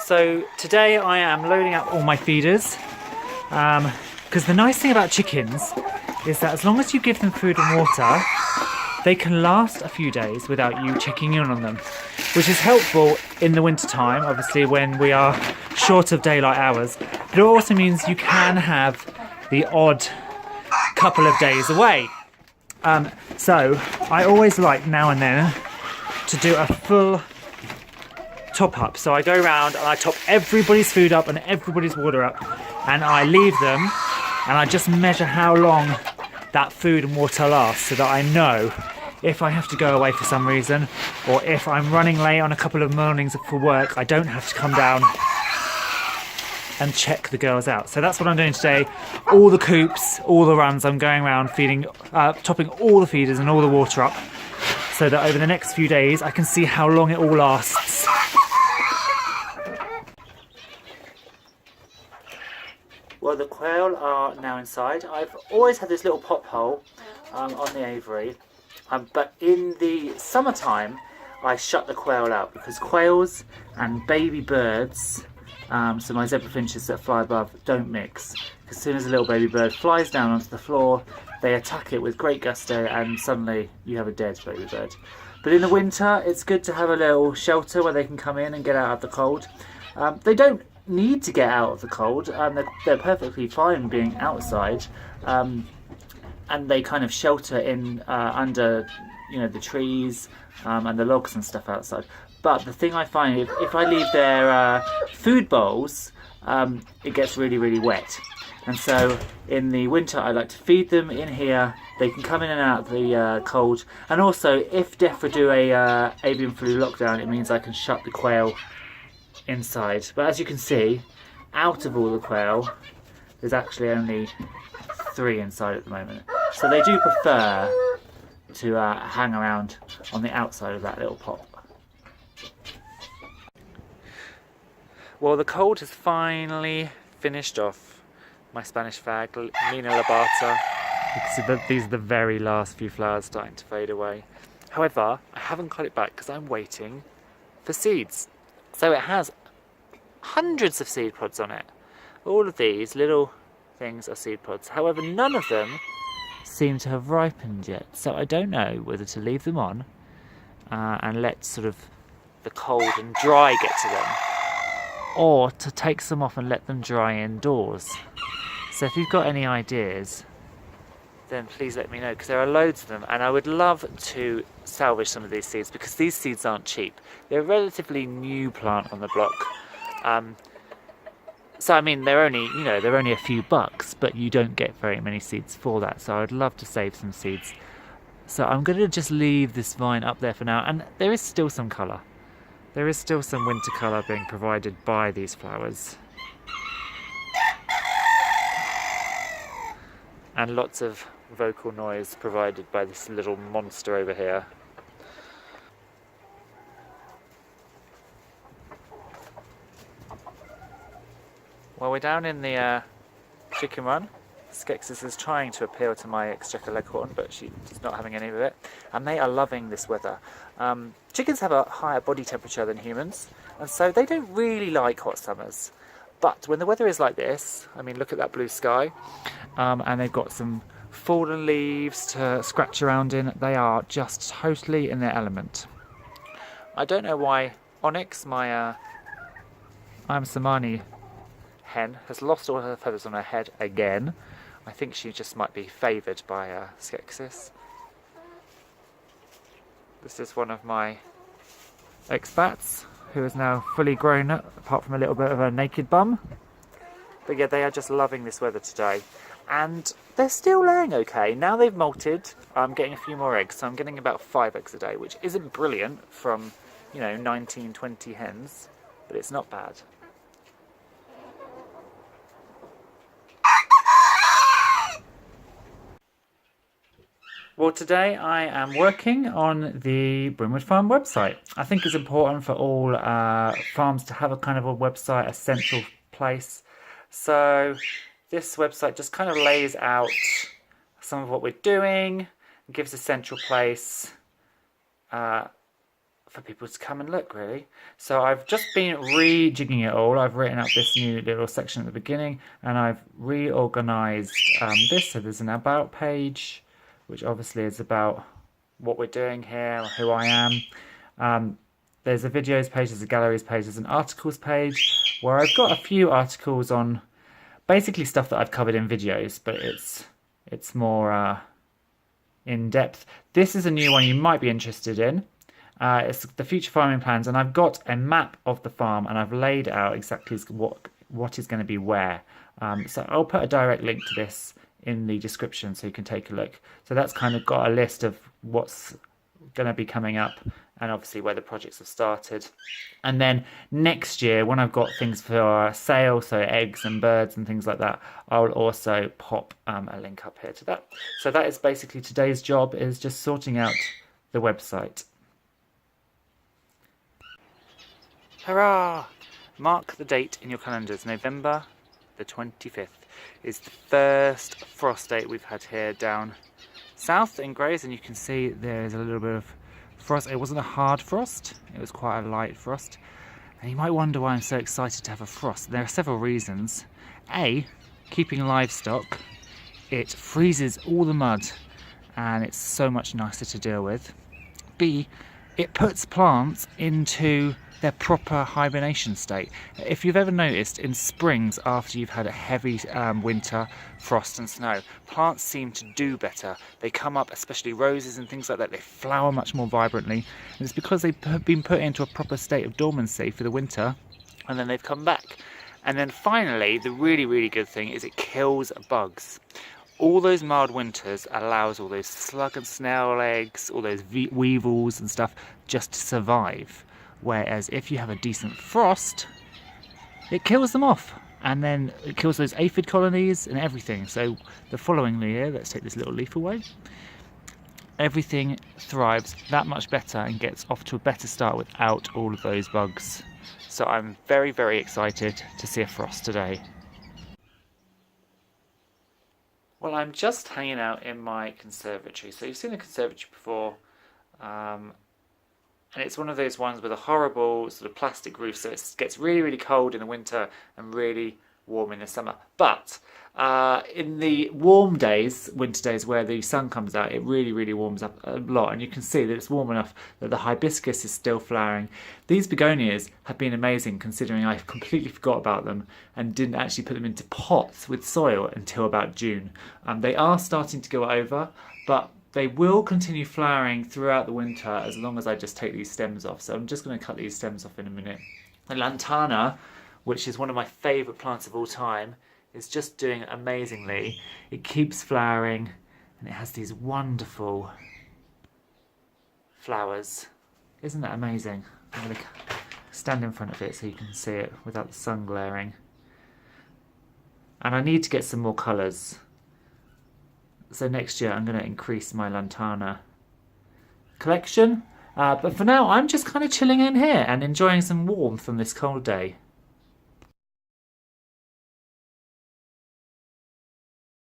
So today I am loading up all my feeders because the nice thing about chickens is that as long as you give them food and water, they can last a few days without you checking in on them, which is helpful in the winter time, obviously when we are short of daylight hours, but it also means you can have the odd couple of days away. So I always like now and then to do a full top up. So I go around and I top everybody's food up and everybody's water up, and I leave them and I just measure how long that food and water lasts, so that I know if I have to go away for some reason, or if I'm running late on a couple of mornings for work, I don't have to come down and check the girls out. So that's what I'm doing today. All the coops, all the runs, I'm going around feeding, topping all the feeders and all the water up, so that over the next few days I can see how long it all lasts. Well, the quail are now inside. I've always had this little pop hole on the aviary, but in the summertime I shut the quail out because quails and baby birds, so my zebra finches that fly above, don't mix. As soon as a little baby bird flies down onto the floor, they attack it with great gusto and suddenly you have a dead baby bird. But in the winter it's good to have a little shelter where they can come in and get out of the cold. They don't need to get out of the cold, they're perfectly fine being outside, and they kind of shelter in under the trees and the logs and stuff outside. But the thing I find, if I leave their food bowls, it gets really wet, and so in the winter I like to feed them in here. They can come in and out of the cold, and also if DEFRA do a avian flu lockdown, it means I can shut the quail inside. But as you can see, out of all the quail there's actually only 3 inside at the moment, so they do prefer to hang around on the outside of that little pot. Well, the cold has finally finished off my Spanish fag, Mina Labata. You can see that these are the very last few flowers starting to fade away. However, I haven't cut it back because I'm waiting for seeds. So it has hundreds of seed pods on it. All of these little things are seed pods. However, none of them seem to have ripened yet. So I don't know whether to leave them on and let sort of the cold and dry get to them, or to take some off and let them dry indoors. So if you've got any ideas, then please let me know, because there are loads of them and I would love to salvage some of these seeds, because these seeds aren't cheap. They're a relatively new plant on the block. So I mean, they're only a few bucks, but you don't get very many seeds for that. So I'd love to save some seeds. So I'm going to just leave this vine up there for now, and there is still some colour. There is still some winter colour being provided by these flowers. And lots of vocal noise provided by this little monster over here. Well, we're down in the chicken run. Skexis is trying to appeal to my exchequer leghorn, but she's not having any of it. And they are loving this weather. Chickens have a higher body temperature than humans, and so they don't really like hot summers. But when the weather is like this, I mean, look at that blue sky, and they've got some fallen leaves to scratch around in, they are just totally in their element. I don't know why Onyx, my Samani hen, has lost all her feathers on her head again. I think she just might be favoured by Skexis. This is one of my expats, who is now fully grown up, apart from a little bit of a naked bum. But yeah, they are just loving this weather today. And they're still laying okay. Now they've molted, I'm getting a few more eggs. So I'm getting about 5 eggs a day, which isn't brilliant from, 19, 20 hens, but it's not bad. Well, today I am working on the Brimwood Farm website. I think it's important for all farms to have a kind of a website, a central place. So this website just kind of lays out some of what we're doing, gives a central place for people to come and look, really. So I've just been rejigging it all. I've written up this new little section at the beginning, and I've reorganized this. So there's an about page, which obviously is about what we're doing here, who I am. There's a videos page, there's a galleries page, there's an articles page, where I've got a few articles on basically stuff that I've covered in videos, but it's more in depth. This is a new one you might be interested in. It's the future farming plans, and I've got a map of the farm, and I've laid out exactly what is going to be where. So I'll put a direct link to this in the description so you can take a look. So that's kind of got a list of what's going to be coming up, and obviously where the projects have started. And then next year, when I've got things for sale, so eggs and birds and things like that, I'll also pop a link up here to that. So that is basically today's job, is just sorting out the website. Hurrah! Mark the date in your calendars. November the 25th is the first frost date we've had here down south in Grays, and you can see there's a little bit of frost. It wasn't a hard frost, it was quite a light frost. And you might wonder why I'm so excited to have a frost. There are several reasons. A, keeping livestock, it freezes all the mud and it's so much nicer to deal with. B, it puts plants into their proper hibernation state. If you've ever noticed, in springs, after you've had a heavy winter, frost and snow, plants seem to do better. They come up, especially roses and things like that, they flower much more vibrantly. And it's because they've been put into a proper state of dormancy for the winter, and then they've come back. And then finally, the really, really good thing is it kills bugs. All those mild winters allows all those slug and snail eggs, all those weevils and stuff just to survive. Whereas if you have a decent frost, it kills them off, and then it kills those aphid colonies and everything. So the following year, let's take this little leaf away, everything thrives that much better and gets off to a better start without all of those bugs. So I'm very, very excited to see a frost today. Well, I'm just hanging out in my conservatory. So you've seen the conservatory before. And it's one of those ones with a horrible sort of plastic roof, so it gets really, really cold in the winter and really warm in the summer. But in the warm days, winter days, where the sun comes out, it really, really warms up a lot. And you can see that it's warm enough that the hibiscus is still flowering. These begonias have been amazing, considering I completely forgot about them and didn't actually put them into pots with soil until about June. They are starting to go over, but they will continue flowering throughout the winter as long as I just take these stems off. So I'm just going to cut these stems off in a minute. The lantana, which is one of my favourite plants of all time, is just doing amazingly. It keeps flowering and it has these wonderful flowers. Isn't that amazing? I'm going to stand in front of it so you can see it without the sun glaring. And I need to get some more colours. So next year I'm going to increase my lantana collection. But for now I'm just kind of chilling in here and enjoying some warmth on this cold day.